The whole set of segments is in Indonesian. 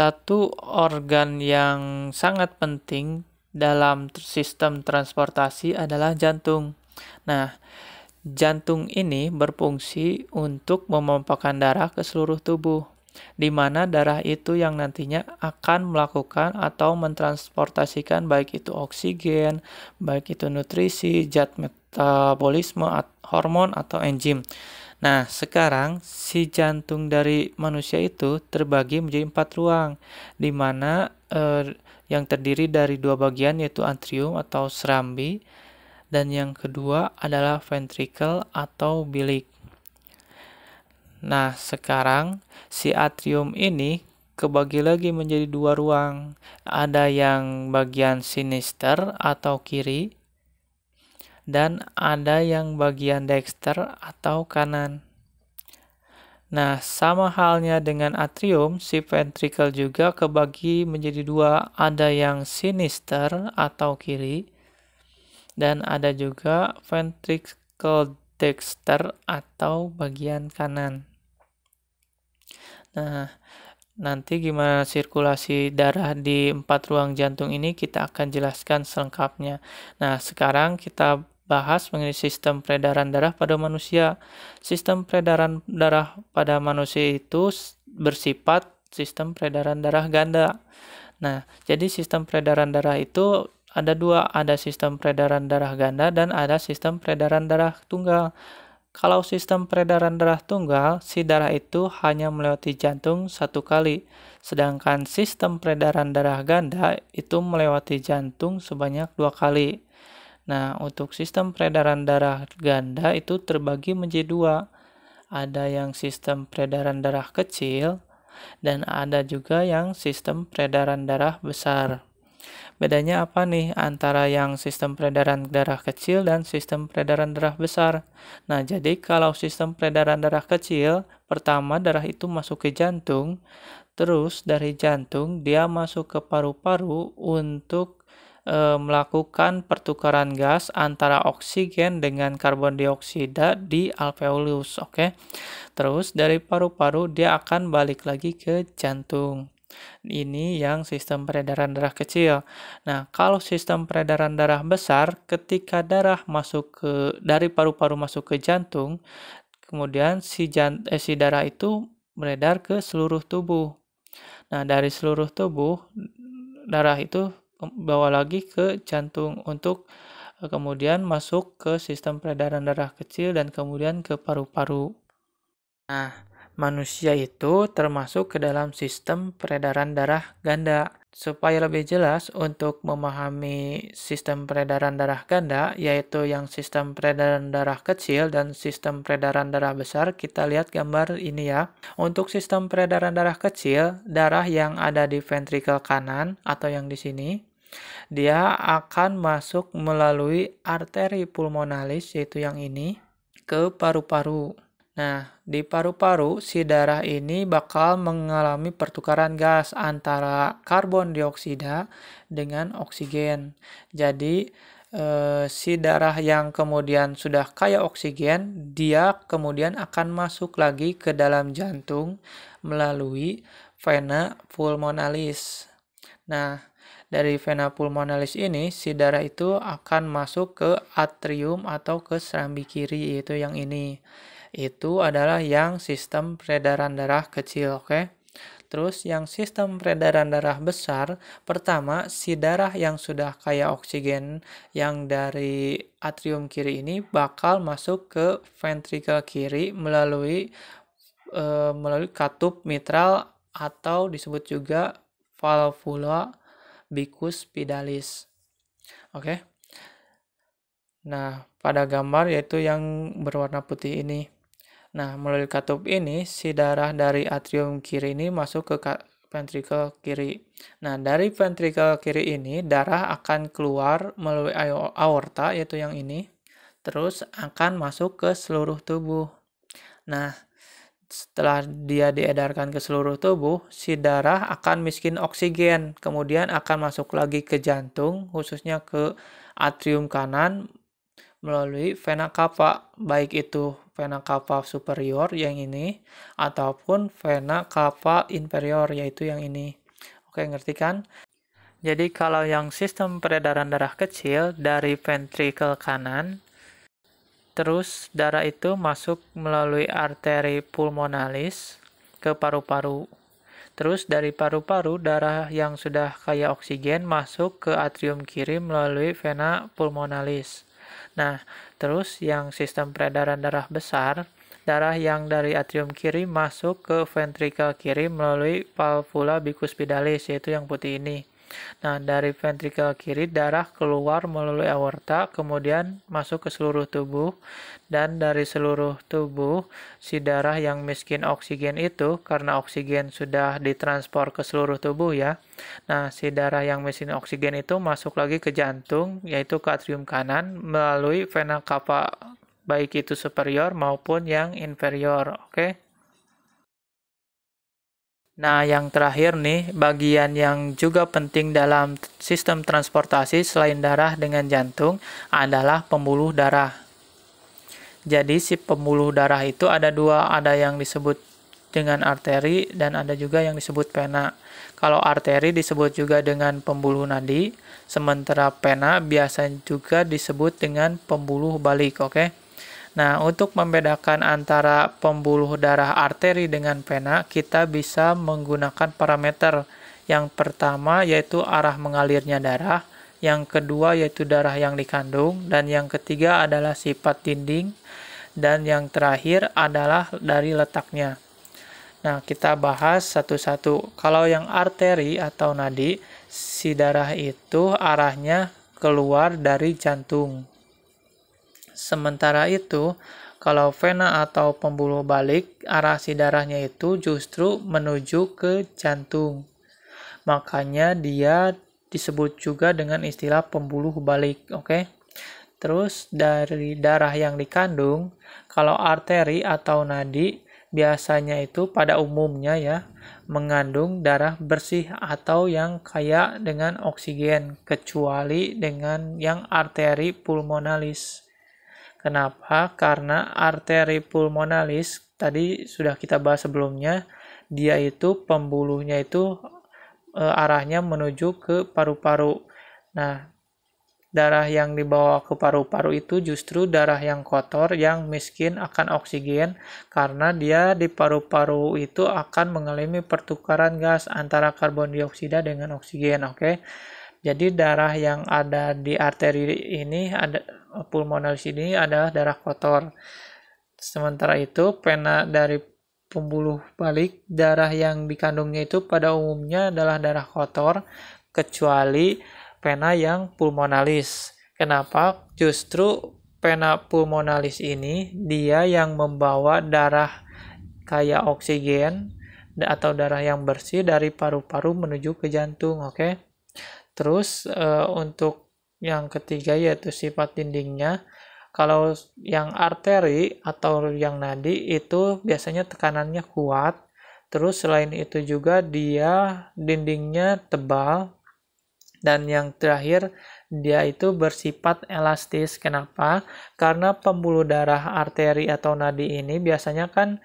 satu organ yang sangat penting dalam sistem transportasi adalah jantung. Nah, jantung ini berfungsi untuk memompahkan darah ke seluruh tubuh, di mana darah itu yang nantinya akan melakukan atau mentransportasikan baik itu oksigen, baik itu nutrisi, zat metabolisme, hormon, atau enzim. Nah, sekarang si jantung dari manusia itu terbagi menjadi 4 ruang, di mana yang terdiri dari 2 bagian yaitu atrium atau serambi, dan yang kedua adalah ventricle atau bilik. Nah, sekarang si atrium ini kebagi lagi menjadi 2 ruang. Ada yang bagian sinister atau kiri, dan ada yang bagian dexter atau kanan. Nah, sama halnya dengan atrium, si ventricle juga kebagi menjadi 2. Ada yang sinister atau kiri, dan ada juga ventricle dexter atau bagian kanan. Nah, nanti gimana sirkulasi darah di 4 ruang jantung ini kita akan jelaskan selengkapnya. Nah, sekarang kita bahas mengenai sistem peredaran darah pada manusia. Sistem peredaran darah pada manusia itu bersifat sistem peredaran darah ganda. Nah, jadi sistem peredaran darah itu ada 2, ada sistem peredaran darah ganda dan ada sistem peredaran darah tunggal. Kalau sistem peredaran darah tunggal, si darah itu hanya melewati jantung 1 kali, sedangkan sistem peredaran darah ganda itu melewati jantung sebanyak 2 kali. Nah, untuk sistem peredaran darah ganda itu terbagi menjadi 2. Ada yang sistem peredaran darah kecil, dan ada juga yang sistem peredaran darah besar. Bedanya apa nih antara yang sistem peredaran darah kecil dan sistem peredaran darah besar? Nah, jadi kalau sistem peredaran darah kecil, pertama darah itu masuk ke jantung, terus dari jantung dia masuk ke paru-paru untuk melakukan pertukaran gas antara oksigen dengan karbon dioksida di alveolus, oke? Terus dari paru-paru dia akan balik lagi ke jantung. Ini yang sistem peredaran darah kecil. Nah, kalau sistem peredaran darah besar, ketika darah masuk dari paru-paru masuk ke jantung, kemudian si darah itu beredar ke seluruh tubuh. Nah, dari seluruh tubuh, darah itu bawa lagi ke jantung untuk kemudian masuk ke sistem peredaran darah kecil dan kemudian ke paru-paru. Nah, manusia itu termasuk ke dalam sistem peredaran darah ganda. Supaya lebih jelas untuk memahami sistem peredaran darah ganda, yaitu yang sistem peredaran darah kecil dan sistem peredaran darah besar, kita lihat gambar ini ya. Untuk sistem peredaran darah kecil, darah yang ada di ventrikel kanan atau yang di sini, dia akan masuk melalui arteri pulmonalis, yaitu yang ini, ke paru-paru. Nah, di paru-paru, si darah ini bakal mengalami pertukaran gas antara karbon dioksida dengan oksigen. Jadi, si darah yang kemudian sudah kaya oksigen, dia kemudian akan masuk lagi ke dalam jantung melalui vena pulmonalis. Nah, dari vena pulmonalis ini, si darah itu akan masuk ke atrium atau ke serambi kiri, yaitu yang ini. Itu adalah yang sistem peredaran darah kecil, oke? Terus yang sistem peredaran darah besar, pertama si darah yang sudah kaya oksigen yang dari atrium kiri ini bakal masuk ke ventrikel kiri melalui katup mitral atau disebut juga valvula bicuspidalis. Oke. Nah, pada gambar yaitu yang berwarna putih ini. Nah, melalui katup ini, si darah dari atrium kiri ini masuk ke ventrikel kiri. Nah, dari ventrikel kiri ini, darah akan keluar melalui aorta, yaitu yang ini, terus akan masuk ke seluruh tubuh. Nah, setelah dia diedarkan ke seluruh tubuh, si darah akan miskin oksigen, kemudian akan masuk lagi ke jantung, khususnya ke atrium kanan, melalui vena cava, baik itu vena cava superior yang ini ataupun vena cava inferior, yaitu yang ini. Oke, ngerti kan? Jadi kalau yang sistem peredaran darah kecil dari ventrikel kanan, terus darah itu masuk melalui arteri pulmonalis ke paru-paru. Terus dari paru-paru, darah yang sudah kaya oksigen masuk ke atrium kiri melalui vena pulmonalis. Nah, terus yang sistem peredaran darah besar, darah yang dari atrium kiri masuk ke ventrikel kiri melalui valvula bicuspidalis, yaitu yang putih ini. Nah, dari ventrikel kiri darah keluar melalui aorta, kemudian masuk ke seluruh tubuh, dan dari seluruh tubuh, si darah yang miskin oksigen itu, karena oksigen sudah ditransport ke seluruh tubuh ya, nah si darah yang miskin oksigen itu masuk lagi ke jantung, yaitu ke atrium kanan, melalui vena cava, baik itu superior maupun yang inferior, oke? Nah, yang terakhir nih, bagian yang juga penting dalam sistem transportasi selain darah dengan jantung adalah pembuluh darah. Jadi, si pembuluh darah itu ada dua, ada yang disebut dengan arteri dan ada juga yang disebut vena. Kalau arteri disebut juga dengan pembuluh nadi, sementara vena biasa juga disebut dengan pembuluh balik, oke? Nah, untuk membedakan antara pembuluh darah arteri dengan vena, kita bisa menggunakan parameter. Yang pertama yaitu arah mengalirnya darah, yang kedua yaitu darah yang dikandung, dan yang ketiga adalah sifat dinding, dan yang terakhir adalah dari letaknya. Nah, kita bahas satu-satu. Kalau yang arteri atau nadi, si darah itu arahnya keluar dari jantung. Sementara itu, kalau vena atau pembuluh balik, arah si darahnya itu justru menuju ke jantung. Makanya dia disebut juga dengan istilah pembuluh balik, oke? Terus dari darah yang dikandung, kalau arteri atau nadi, biasanya itu pada umumnya ya, mengandung darah bersih atau yang kaya dengan oksigen, kecuali dengan yang arteri pulmonalis. Kenapa? Karena arteri pulmonalis tadi sudah kita bahas sebelumnya, dia itu pembuluhnya itu arahnya menuju ke paru-paru. Nah, darah yang dibawa ke paru-paru itu justru darah yang kotor yang miskin akan oksigen karena dia di paru-paru itu akan mengalami pertukaran gas antara karbon dioksida dengan oksigen, oke? Jadi darah yang ada di arteri ini, ada pulmonalis ini adalah darah kotor. Sementara itu, vena dari pembuluh balik, darah yang dikandungnya itu pada umumnya adalah darah kotor, kecuali vena yang pulmonalis. Kenapa? Justru vena pulmonalis ini, dia yang membawa darah kaya oksigen atau darah yang bersih dari paru-paru menuju ke jantung, oke? Terus untuk yang ketiga yaitu sifat dindingnya. Kalau yang arteri atau yang nadi itu biasanya tekanannya kuat. Terus selain itu juga dia dindingnya tebal. Dan yang terakhir dia itu bersifat elastis. Kenapa? Karena pembuluh darah arteri atau nadi ini biasanya kan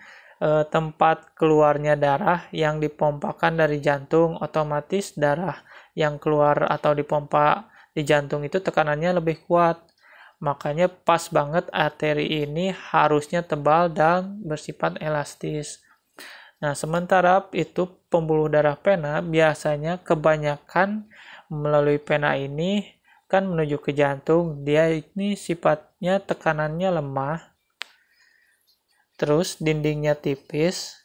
tempat keluarnya darah yang dipompakan dari jantung, otomatis darah yang keluar atau dipompa di jantung itu tekanannya lebih kuat. Makanya pas banget arteri ini harusnya tebal dan bersifat elastis. Nah, sementara itu pembuluh darah vena biasanya kebanyakan melalui vena ini kan menuju ke jantung. Dia ini sifatnya tekanannya lemah. Terus dindingnya tipis.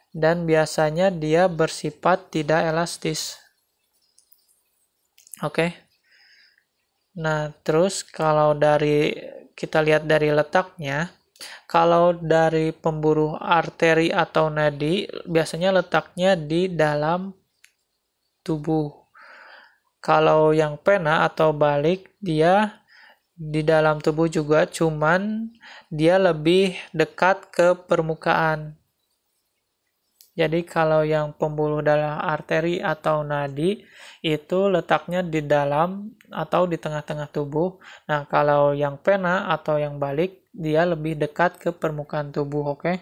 Dan biasanya dia bersifat tidak elastis. Oke. Nah, terus kalau kita lihat dari letaknya, kalau dari pembuluh arteri atau nadi, biasanya letaknya di dalam tubuh. Kalau yang vena atau balik, dia di dalam tubuh juga, cuman dia lebih dekat ke permukaan. Jadi kalau yang pembuluh darah arteri atau nadi itu letaknya di dalam atau di tengah-tengah tubuh. Nah, kalau yang vena atau yang balik dia lebih dekat ke permukaan tubuh, oke?